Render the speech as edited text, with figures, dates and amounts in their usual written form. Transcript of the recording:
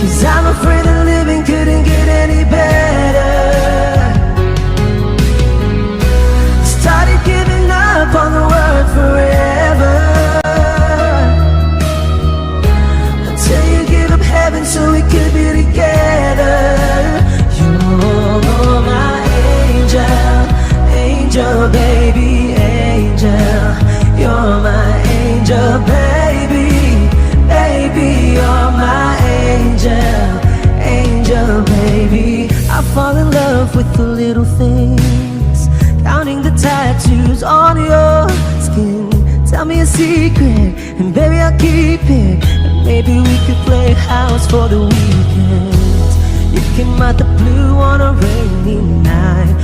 'cause I'm afraid that living couldn't get any better. Started giving up on the word forever, until you give up heaven so we could be together. You're my angel, angel baby, angel. You're my angel baby, baby. You're my angel, angel baby. I fall in love with the little things, counting the tattoos on your skin. Tell me a secret, and baby I'll keep it. And maybe we could play house for the weekend. You came out the blue on a rainy night.